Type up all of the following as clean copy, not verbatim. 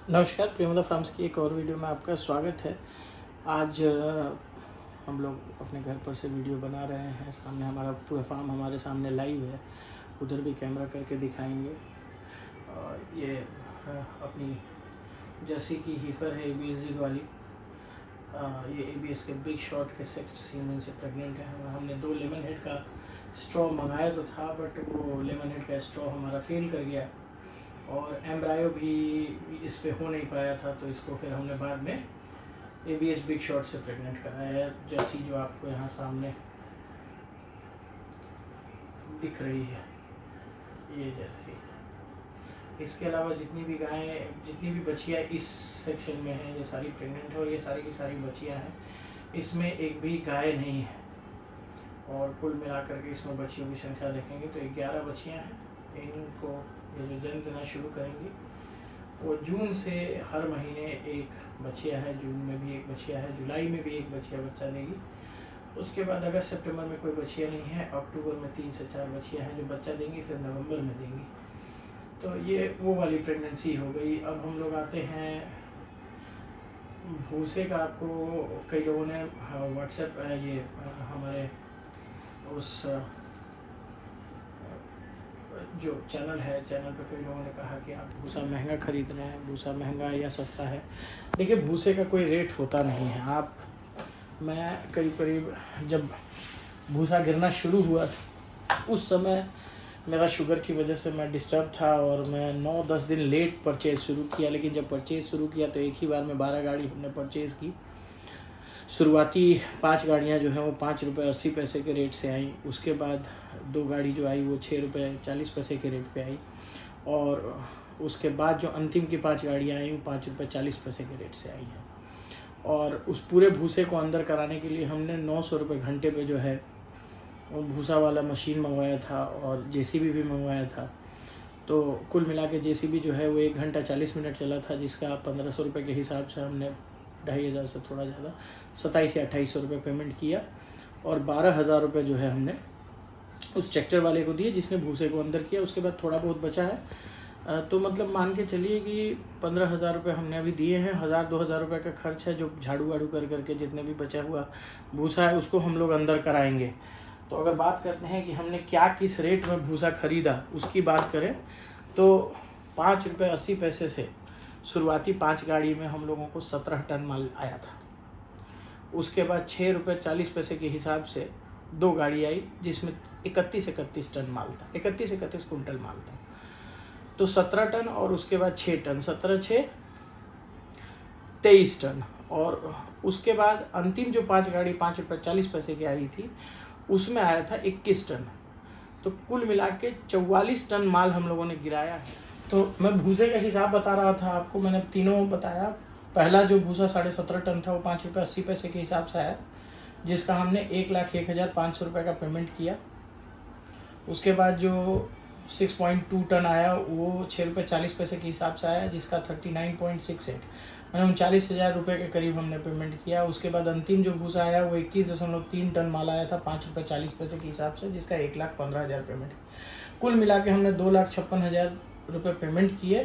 नमस्कार, प्रेमदा फार्म्स की एक और वीडियो में आपका स्वागत है। आज हम लोग अपने घर पर से वीडियो बना रहे हैं। सामने हमारा पूरा फार्म हमारे सामने लाइव है, उधर भी कैमरा करके दिखाएंगे। और ये अपनी जर्सी की हीफर है ABS वाली। ये ABS के बिग शॉट के 6 सीजन से प्रेग्नेंट है। हमने 2 लेमन हेड का स्ट्रॉ मंगाया तो था, बट वो लेमन हेड का स्ट्रॉ हमारा फेल कर गया और एम्ब्रायो भी इस पे हो नहीं पाया था, तो इसको फिर हमने बाद में ABS बिग शॉट से प्रेग्नेंट कराया है। जैसी जो आपको यहाँ सामने दिख रही है, ये जैसी। इसके अलावा जितनी भी गायें, जितनी भी बच्चियाँ इस सेक्शन में हैं, ये सारी प्रेग्नेंट है और ये सारी की सारी बच्चियाँ हैं। इसमें एक भी गाय नहीं है और कुल मिलाकर के इसमें बच्चियों की संख्या देखेंगे तो 11 बच्चियाँ हैं। इनको ये जो जन्म देना शुरू करेंगी वो जून से हर महीने एक बच्चिया है। जून में भी एक बच्चिया है, जुलाई में भी एक बच्चिया बच्चा देगी। उसके बाद अगस्त सितंबर में कोई बच्चिया नहीं है, अक्टूबर में 3 से 4 बच्चियाँ हैं जो बच्चा देंगी, फिर नवंबर में देंगी। तो ये वो वाली प्रेगनेंसी हो गई। अब हम लोग आते हैं भूसे का। आपको कई लोगों ने व्हाट्सएप ये हमारे उस जो चैनल पे कई लोगों ने कहा कि आप भूसा महंगा खरीद रहे हैं, भूसा महंगा या सस्ता है। देखिए, भूसे का कोई रेट होता नहीं है। मैं करीब जब भूसा गिरना शुरू हुआ था उस समय मेरा शुगर की वजह से मैं डिस्टर्ब था और मैं 9-10 दिन लेट परचेज़ शुरू किया। लेकिन जब परचेज़ शुरू किया तो एक ही बार में 12 गाड़ी हमने परचेज़ की। शुरुआती 5 गाड़ियाँ जो हैं वो ₹5.80 के रेट से आई। उसके बाद 2 गाड़ी जो आई वो ₹6.40 के रेट पे आई और उसके बाद जो अंतिम की 5 गाड़ियाँ आई वो ₹5.40 के रेट से आई हैं। और उस पूरे भूसे को अंदर कराने के लिए हमने ₹900 घंटे पे जो है वो भूसा वाला मशीन मंगवाया था और JCB भी मंगवाया था। तो कुल मिला के JCB जो है वो 1 घंटा 40 मिनट चला था, जिसका ₹1500 के हिसाब से हमने 2500 से थोड़ा ज़्यादा 27 या 2800 पेमेंट किया और 12,000 जो है हमने उस ट्रैक्टर वाले को दिए जिसने भूसे को अंदर किया। उसके बाद थोड़ा बहुत बचा है, तो मतलब मान के चलिए कि 15,000 हमने अभी दिए हैं। 1,000-2,000 का खर्च है जो झाड़ू वाड़ू कर करके जितने भी बचा हुआ भूसा है उसको हम लोग अंदर कराएंगे। तो अगर बात करते हैं कि हमने क्या किस रेट में भूसा खरीदा उसकी बात करें तो ₹5.80 से शुरुआती 5 गाड़ी में हम लोगों को 17 टन माल आया था। उसके बाद ₹6.40 के हिसाब से 2 गाड़ी आई जिसमें 31 टन माल था, 31 कुंटल माल था। तो 17 टन और उसके बाद 6 टन, 17-6 23 टन। और उसके बाद अंतिम जो 5 गाड़ी ₹5.40 की आई थी उसमें आया था 21 टन। तो कुल मिला के 44 टन माल हम लोगों ने गिराया है। तो मैं भूसे का हिसाब बता रहा था आपको, मैंने तीनों बताया। पहला जो भूसा 17.5 टन था वो ₹5.80 के हिसाब से आया, जिसका हमने 1,01,500 का पेमेंट किया। उसके बाद जो 6.2 टन आया वो ₹6.40 के हिसाब से आया, जिसका 39.68 मैंने 39,000 के करीब हमने पेमेंट किया। उसके बाद अंतिम जो भूसा आया वो 21.3 टन माल आया था ₹5.40 के हिसाब से, जिसका 1,15,000 पेमेंट। कुल मिला के हमने ₹2,56,000 पेमेंट किए।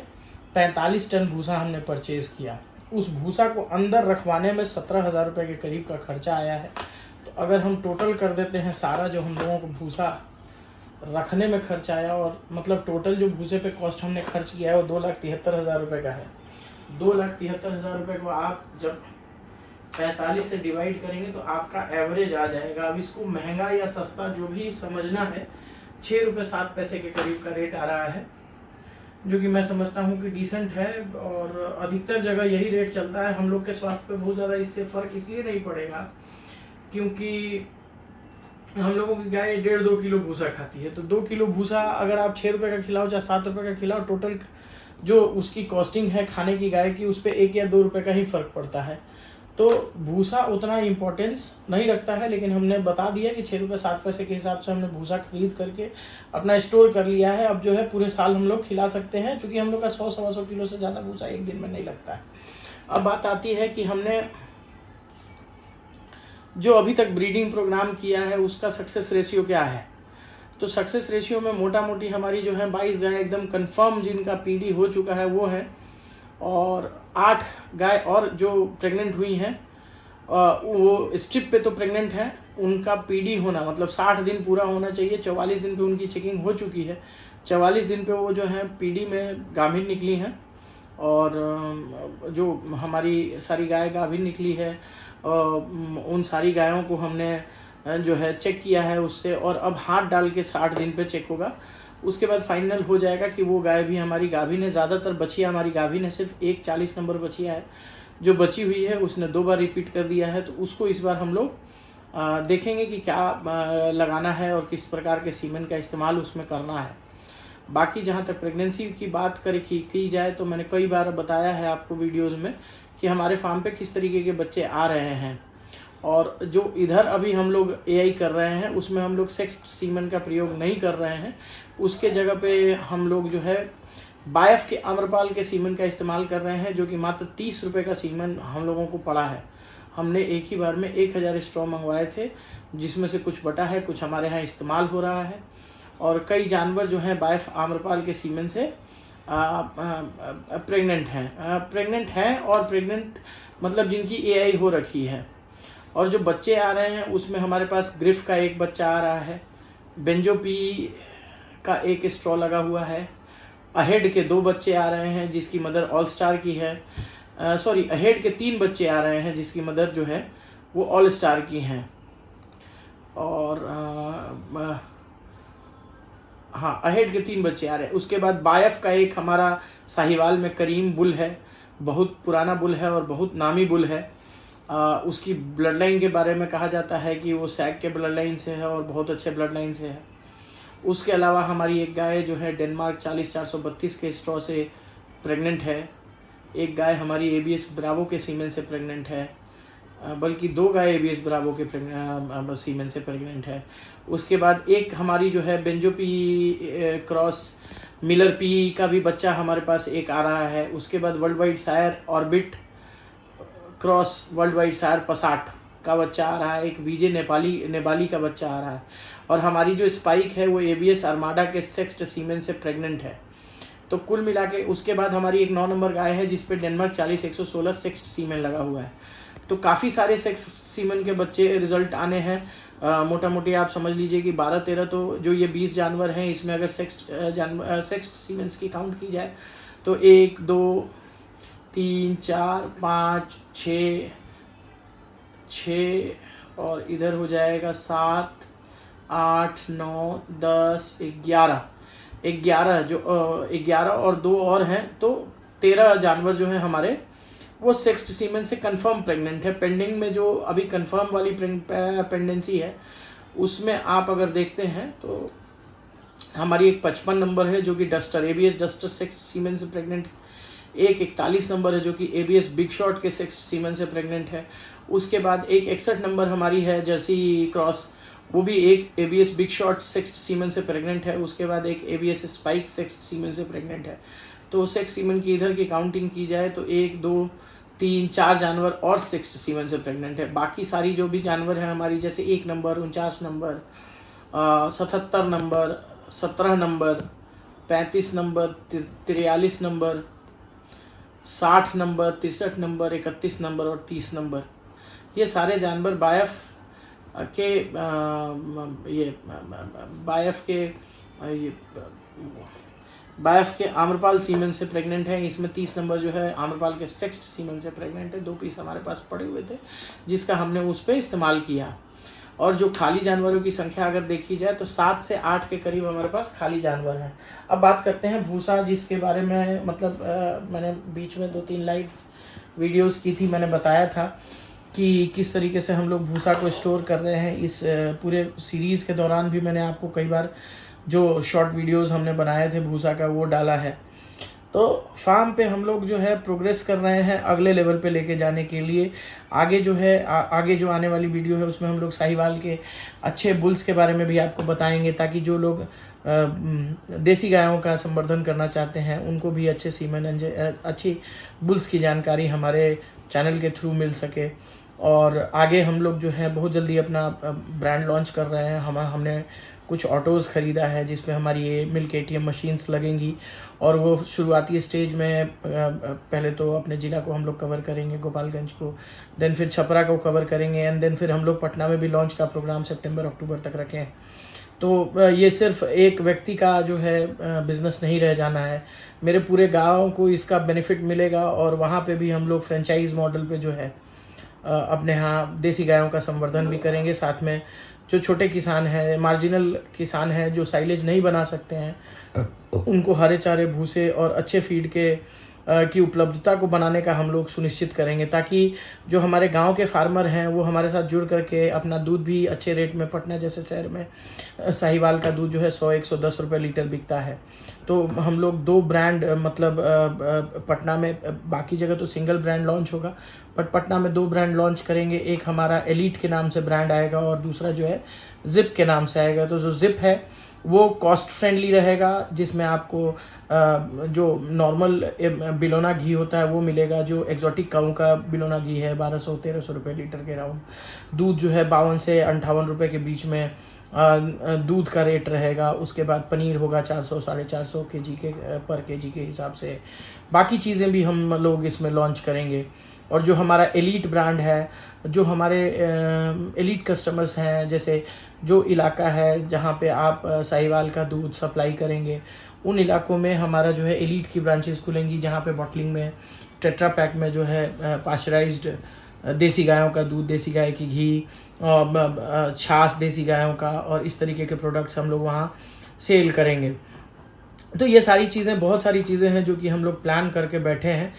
45 टन भूसा हमने परचेज़ किया। उस भूसा को अंदर रखवाने में ₹17,000 के करीब का खर्चा आया है। तो अगर हम टोटल कर देते हैं सारा जो हम लोगों को भूसा रखने में खर्च आया, और मतलब टोटल जो भूसे पे कॉस्ट हमने खर्च किया है वो ₹2,73,000 का है। ₹2,73,000 को आप जब 45 से डिवाइड करेंगे तो आपका एवरेज आ जाएगा। अब इसको महंगा या सस्ता जो भी समझना है, ₹6.07 के करीब का रेट आ रहा है, जो कि मैं समझता हूँ कि डिसेंट है। और अधिकतर जगह यही रेट चलता है। हम लोग के स्वास्थ्य पे बहुत ज़्यादा इससे फ़र्क इसलिए नहीं पड़ेगा क्योंकि हम लोगों की गाय 1.5-2 किलो भूसा खाती है। तो 2 किलो भूसा अगर आप ₹6 का खिलाओ चाहे ₹7 का खिलाओ, टोटल जो उसकी कॉस्टिंग है खाने की गाय की उस पर ₹1 या ₹2 का ही फ़र्क पड़ता है। तो भूसा उतना इम्पोर्टेंस नहीं रखता है, लेकिन हमने बता दिया कि ₹6.07 के हिसाब से हमने भूसा खरीद करके अपना स्टोर कर लिया है। अब जो है पूरे साल हम लोग खिला सकते हैं, क्योंकि हम लोग का 100-125 किलो से ज़्यादा भूसा एक दिन में नहीं लगता है। अब बात आती है कि हमने जो अभी तक ब्रीडिंग प्रोग्राम किया है उसका सक्सेस रेशियो क्या है। तो सक्सेस रेशियो में मोटा मोटी हमारी जो है 22 गाय एकदम कंफर्म जिनका PD हो चुका है वो है। और 8 गाय और जो प्रेग्नेंट हुई हैं वो स्ट्रिप पे तो प्रेग्नेंट हैं, उनका पीडी होना मतलब 60 दिन पूरा होना चाहिए। 44 दिन पे उनकी चेकिंग हो चुकी है, 44 दिन पे वो जो है पीडी में गाभिन निकली हैं और जो हमारी सारी गाय गाभिन निकली है उन सारी गायों को हमने जो है चेक किया है उससे, और अब हाथ डाल के 60 दिन पे चेक होगा। उसके बाद फाइनल हो जाएगा कि वो गाय भी हमारी गाभिन है। ज़्यादातर बछिया हमारी गाभिन है, सिर्फ एक 40 नंबर बछिया है जो बची हुई है, उसने 2 बार रिपीट कर दिया है। तो उसको इस बार हम लोग देखेंगे कि क्या लगाना है और किस प्रकार के सीमेन का इस्तेमाल उसमें करना है। बाकी जहाँ तक प्रेगनेंसी की बात की जाए तो मैंने कई बार बताया है आपको वीडियोज़ में कि हमारे फार्म पे किस तरीके के बच्चे आ रहे हैं, और जो इधर अभी हम लोग एआई कर रहे हैं उसमें हम लोग सेक्स सीमेन का प्रयोग नहीं कर रहे हैं। उसके जगह पे हम लोग जो है बायफ के आम्रपाल के सीमेन का इस्तेमाल कर रहे हैं, जो कि मात्र 30 रुपये का सीमेन हम लोगों को पड़ा है। हमने एक ही बार में 1000 स्ट्रॉ मंगवाए थे, जिसमें से कुछ बटा है, कुछ हमारे यहाँ इस्तेमाल हो रहा है। और कई जानवर जो हैं बायफ आम्रपाल के सीमेन से प्रेग्नेंट हैं और प्रेग्नेंट मतलब जिनकी एआई हो रखी है। और जो बच्चे आ रहे हैं उसमें हमारे पास ग्रिफ का एक बच्चा आ रहा है, बेंजोपी का एक स्ट्रॉ लगा हुआ है, अहेड के 2 बच्चे आ रहे हैं जिसकी मदर ऑल स्टार की है, अहेड के 3 बच्चे आ रहे हैं जिसकी मदर जो है वो ऑल स्टार की हैं। और हाँ, अहेड के 3 बच्चे आ रहे हैं। उसके बाद बायफ का एक हमारा साहिवाल में करीम बुल है, बहुत पुराना बुल है और बहुत नामी बुल है। उसकी ब्लड लाइन के बारे में कहा जाता है कि वो सैग के ब्लड लाइन से है और बहुत अच्छे ब्लड लाइन से है। उसके अलावा हमारी एक गाय जो है डेनमार्क 40-432 के स्ट्रॉ से प्रेग्नेंट है, एक गाय हमारी एबीएस ब्रावो के सीमेन से प्रेग्नेंट है, बल्कि 2 गाय एबीएस ब्रावो के सीमेन से प्रेग्नेंट है। उसके बाद एक हमारी जो है बेंजोपी क्रॉस मिलर पी का भी बच्चा हमारे पास एक आ रहा है। उसके बाद world wide sire orbit cross world wide sire पसाट का बच्चा आ रहा है, एक वीजे नेपाली का बच्चा आ रहा है। और हमारी जो स्पाइक है वो एबीएस आर्माडा के सेक्स्ट सीमेन से प्रेग्नेंट है। तो कुल मिला के उसके बाद हमारी एक 9 नंबर गाय है जिस पे डेनमार्क 40-116 सेक्स्ट सीमेन लगा हुआ है। तो काफ़ी सारे सेक्स सीमेन के बच्चे रिजल्ट आने हैं। मोटा मोटी आप समझ लीजिए कि 12-13 तो जो ये 20 जानवर हैं इसमें अगर सेक्स सीमेंस की काउंट की जाए तो 1 2 3 4 5 6 और इधर हो जाएगा 7 8 9 10 11 जो 11 और 2 और हैं, तो 13 जानवर जो हैं हमारे वो सेक्स सीमेन से कंफर्म प्रेग्नेंट है। पेंडिंग में जो अभी कंफर्म वाली पेंडेंसी है उसमें आप अगर देखते हैं तो हमारी एक 55 नंबर है जो कि डस्टर एबीएस डस्टर सेक्स सीमेन से प्रेग्नेंट है, एक 41 नंबर है जो कि एबीएस बिग शॉट के सेक्स सीमेन से प्रेग्नेंट है। उसके बाद एक 61 नंबर हमारी है जर्सी क्रॉस, वो भी एक एबीएस बिग शॉट सेक्स सीमेन से प्रेग्नेंट है। उसके बाद एक एबीएस स्पाइक सेक्स सीमेन से प्रेग्नेंट है। तो सेक्स सीमेन की इधर की काउंटिंग की जाए तो 1 2 3 4 जानवर और सेक्स सीमेन से प्रेग्नेंट है। बाकी सारी जो भी जानवर हैं हमारी जैसे 1 number 49 number 77 number 17 number 35 number 43 number 60 number 63 number 31 number और 30 नंबर, ये सारे जानवर बायफ के आम्रपाल सीमेन से प्रेग्नेंट है। इसमें 30 नंबर जो है आम्रपाल के सेक्स्ट सीमेन से प्रेग्नेंट है। 2 पीस हमारे पास पड़े हुए थे जिसका हमने उस पर इस्तेमाल किया। और जो खाली जानवरों की संख्या अगर देखी जाए तो 7 से 8 के करीब हमारे पास खाली जानवर हैं। अब बात करते हैं भूसा, जिसके बारे में मतलब मैंने बीच में 2-3 लाइव वीडियोस की थी। मैंने बताया था कि किस तरीके से हम लोग भूसा को स्टोर कर रहे हैं। इस पूरे सीरीज़ के दौरान भी मैंने आपको कई बार जो शॉर्ट वीडियोस हमने बनाए थे भूसा का वो डाला है। तो फार्म पे हम लोग जो है प्रोग्रेस कर रहे हैं अगले लेवल पे लेके जाने के लिए। आगे जो है आगे जो आने वाली वीडियो है उसमें हम लोग साहिवाल के अच्छे बुल्स के बारे में भी आपको बताएंगे, ताकि जो लोग देसी गायों का संवर्धन करना चाहते हैं उनको भी अच्छे सीमेन अच्छी बुल्स की जानकारी हमारे चैनल के थ्रू मिल सके। और आगे हम लोग जो है बहुत जल्दी अपना ब्रांड लॉन्च कर रहे हैं। हमने कुछ ऑटोज़ ख़रीदा है जिसमें हमारी ये मिल्क एटीएम मशीन्स लगेंगी, और वो शुरुआती स्टेज में पहले तो अपने ज़िला को हम लोग कवर करेंगे, गोपालगंज को, देन फिर छपरा को कवर करेंगे, एंड देन फिर हम लोग पटना में भी लॉन्च का प्रोग्राम सितंबर अक्टूबर तक रखें। तो ये सिर्फ एक व्यक्ति का जो है बिज़नेस नहीं रह जाना है, मेरे पूरे गांव को इसका बेनिफिट मिलेगा। और वहाँ पे भी हम लोग फ्रेंचाइज मॉडल पे जो है अपने यहाँ देसी गायों का संवर्धन भी करेंगे। साथ में जो छोटे किसान हैं, मार्जिनल किसान हैं, जो साइलेज नहीं बना सकते हैं, उनको हरे चारे, भूसे और अच्छे फीड की उपलब्धता को बनाने का हम लोग सुनिश्चित करेंगे, ताकि जो हमारे गांव के फार्मर हैं वो हमारे साथ जुड़ करके अपना दूध भी अच्छे रेट में, पटना जैसे शहर में साहिवाल का दूध जो है 100-110 रुपये लीटर बिकता है। तो हम लोग 2 ब्रांड, मतलब पटना में, बाकी जगह तो सिंगल ब्रांड लॉन्च होगा, बट पटना में 2 ब्रांड लॉन्च करेंगे। एक हमारा एलीट के नाम से ब्रांड आएगा और दूसरा जो है जिप के नाम से आएगा। तो जो जिप है वो कॉस्ट फ्रेंडली रहेगा, जिसमें आपको जो नॉर्मल बिलोना घी होता है वो मिलेगा, जो एक्जॉटिक काऊ का बिलोना घी है 1200-1300 रुपये लीटर के राउंड। दूध जो है 52 से 58 रुपये के बीच में दूध का रेट रहेगा। उसके बाद पनीर होगा 400-450 केजी के पर केजी के हिसाब से। बाकी चीज़ें भी हम लोग इसमें लॉन्च करेंगे। और जो हमारा एलीट ब्रांड है, जो हमारे एलीट कस्टमर्स हैं, जैसे जो इलाका है जहाँ पे आप साहिवाल का दूध सप्लाई करेंगे, उन इलाकों में हमारा जो है एलीट की ब्रांचेस खुलेंगी, जहाँ पे बॉटलिंग में, टेट्रा पैक में जो है पाश्चराइज्ड देसी गायों का दूध, देसी गाय की घी, छाछ देसी गायों का, और इस तरीके के प्रोडक्ट्स हम लोग वहाँ सेल करेंगे। तो ये सारी चीज़ें, बहुत सारी चीज़ें हैं जो कि हम लोग प्लान करके बैठे हैं।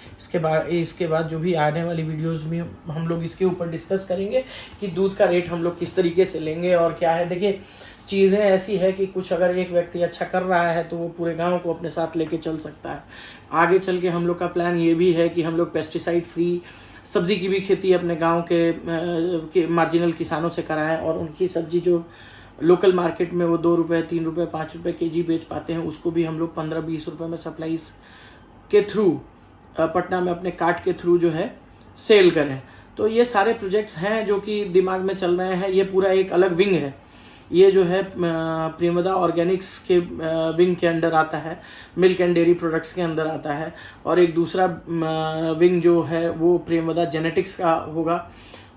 इसके बाद जो भी आने वाली वीडियोस में हम लोग इसके ऊपर डिस्कस करेंगे कि दूध का रेट हम लोग किस तरीके से लेंगे और क्या है। देखिए, चीज़ें ऐसी है कि कुछ अगर एक व्यक्ति अच्छा कर रहा है तो वो पूरे गांव को अपने साथ लेके चल सकता है। आगे चल के हम लोग का प्लान ये भी है कि हम लोग पेस्टिसाइड फ्री सब्ज़ी की भी खेती अपने गाँव के मार्जिनल किसानों से कराएँ, और उनकी सब्ज़ी जो लोकल मार्केट में वो 2 रुपये, 3 रुपये, 5 रुपये केजी बेच पाते हैं, उसको भी हम लोग 15-20 रुपये में सप्लाईज के थ्रू पटना में अपने कार्ट के थ्रू जो है सेल करें। तो ये सारे प्रोजेक्ट्स हैं जो कि दिमाग में चल रहे हैं। ये पूरा एक अलग विंग है, ये जो है प्रेमदा ऑर्गेनिक्स के विंग के अंडर आता है, मिल्क एंड डेयरी प्रोडक्ट्स के अंदर आता है। और एक दूसरा विंग जो है वो प्रेमदा जेनेटिक्स का होगा,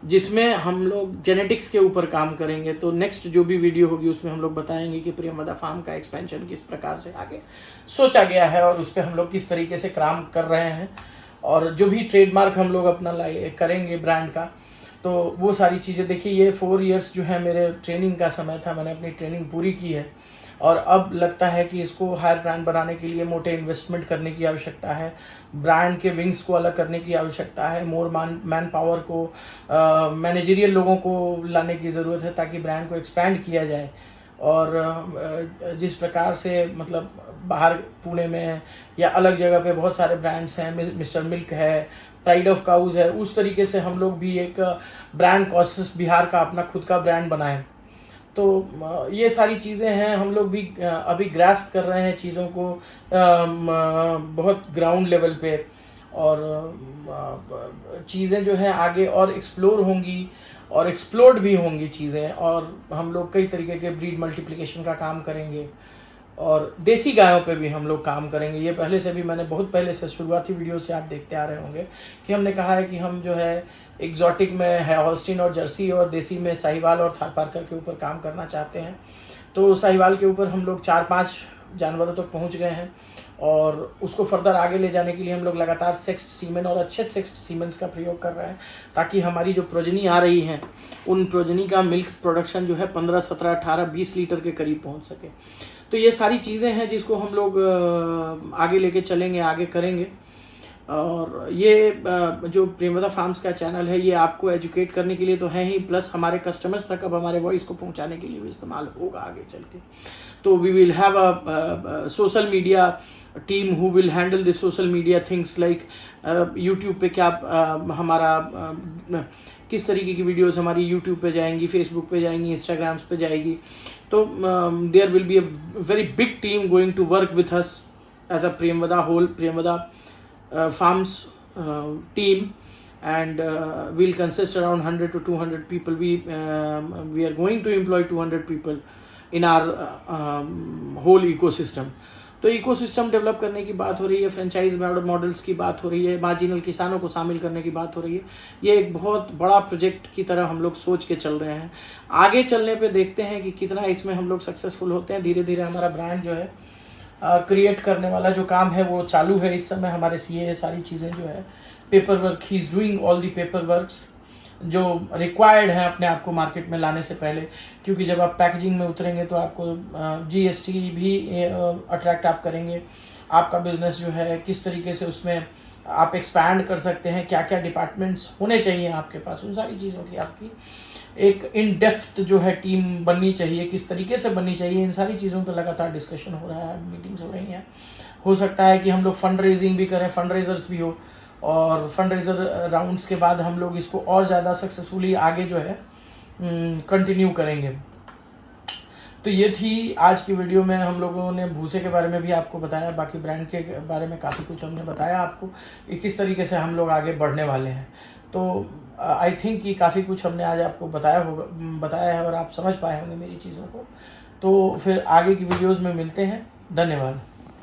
जिसमें हम लोग जेनेटिक्स के ऊपर काम करेंगे। तो नेक्स्ट जो भी वीडियो होगी उसमें हम लोग बताएंगे कि प्रेमदा फार्म का एक्सपेंशन किस प्रकार से आगे सोचा गया है और उस पर हम लोग किस तरीके से काम कर रहे हैं, और जो भी ट्रेडमार्क हम लोग अपना करेंगे ब्रांड का। तो वो सारी चीज़ें, देखिए, ये 4 इयर्स जो है मेरे ट्रेनिंग का समय था, मैंने अपनी ट्रेनिंग पूरी की है, और अब लगता है कि इसको हायर ब्रांड बनाने के लिए मोटे इन्वेस्टमेंट करने की आवश्यकता है, ब्रांड के विंग्स को अलग करने की आवश्यकता है, मोर मैन पावर को, मैनेजरियल लोगों को लाने की ज़रूरत है, ताकि ब्रांड को एक्सपैंड किया जाए। और जिस प्रकार से, मतलब बाहर पुणे में या अलग जगह पे बहुत सारे ब्रांड्स हैं, मिस्टर मिल्क है, प्राइड ऑफ काउज है, उस तरीके से हम लोग भी एक ब्रांड कॉन्शियस बिहार का अपना खुद का ब्रांड बनाएं। तो ये सारी चीज़ें हैं, हम लोग भी अभी ग्रास्प कर रहे हैं चीज़ों को बहुत ग्राउंड लेवल पे, और चीज़ें जो हैं आगे और एक्सप्लोर होंगी और एक्सप्लोर्ड भी होंगी चीज़ें, और हम लोग कई तरीके के ब्रीड मल्टीप्लिकेशन का काम करेंगे, और देसी गायों पे भी हम लोग काम करेंगे। ये पहले से भी, मैंने बहुत पहले से शुरुआती वीडियो से आप देखते आ रहे होंगे कि हमने कहा है कि हम जो है एग्जॉटिक में है हॉल्स्टीन और जर्सी, और देसी में साहिवाल और थारपारकर के ऊपर काम करना चाहते हैं। तो साहिवाल के ऊपर हम लोग 4-5 जानवरों तक पहुंच गए हैं, और उसको फर्दर आगे ले जाने के लिए हम लोग लगातार सेक्स्ड सीमेन और अच्छे सेक्स्ड सीमेंस का प्रयोग कर रहे हैं, ताकि हमारी जो प्रोजनी आ रही हैं उन प्रोजनी का मिल्क प्रोडक्शन जो है 15, 17, 18, 20 लीटर के करीब पहुंच सके। तो ये सारी चीज़ें हैं जिसको हम लोग आगे लेके चलेंगे, आगे करेंगे। और ये जो प्रेमदा फार्म्स का चैनल है, ये आपको एजुकेट करने के लिए तो है ही, प्लस हमारे कस्टमर्स तक अब हमारे वॉइस को पहुंचाने के लिए भी इस्तेमाल होगा आगे चल के। तो we will have a social media team who will handle the social media things like YouTube पे क्या हमारा किस तरीके की वीडियोस हमारी यूट्यूब पे जाएंगी, फेसबुक पे जाएंगी, इंस्टाग्राम्स पे जाएगी। तो there will be a very big team going to work with us as a Premda farms team, and we'll consist around 100 to 200 people. We are going to employ 200 people in our whole ecosystem. तो ecosystem develop करने की बात हो रही है, franchise models की बात हो रही है, मार्जिनल किसानों को शामिल करने की बात हो रही है। ये एक बहुत बड़ा प्रोजेक्ट की तरह हम लोग सोच के चल रहे हैं। आगे चलने पे देखते हैं कि कितना इसमें हम लोग सक्सेसफुल होते हैं। धीरे धीरे हमारा ब्रांड जो है क्रिएट करने वाला जो काम है वो चालू है इस समय। हमारे CA सारी चीज़ें जो है paper work, he is doing all the paper works जो रिक्वायर्ड है अपने आप को मार्केट में लाने से पहले, क्योंकि जब आप पैकेजिंग में उतरेंगे तो आपको GST भी अट्रैक्ट आप करेंगे। आपका बिजनेस जो है किस तरीके से उसमें आप एक्सपैंड कर सकते हैं, क्या क्या डिपार्टमेंट्स होने चाहिए आपके पास, उन सारी चीज़ों की आपकी एक इन डेप्थ जो है टीम बननी चाहिए, किस तरीके से बननी चाहिए, इन सारी चीज़ों पर लगातार डिस्कशन हो रहा है, मीटिंग्स हो रही हैं। हो सकता है कि हम लोग फंड रेजिंग भी करें, फंड रेजर्स भी हो, और फंड रेजर राउंड्स के बाद हम लोग इसको और ज़्यादा सक्सेसफुली आगे जो है कंटिन्यू करेंगे। तो ये थी आज की वीडियो में। हम लोगों ने भूसे के बारे में भी आपको बताया, बाकी ब्रांड के बारे में काफ़ी कुछ हमने बताया आपको कि किस तरीके से हम लोग आगे बढ़ने वाले हैं। तो आई थिंक कि काफ़ी कुछ हमने आज आपको बताया है और आप समझ पाए होंगे मेरी चीज़ों को। तो फिर आगे की वीडियोज़ में मिलते हैं। धन्यवाद।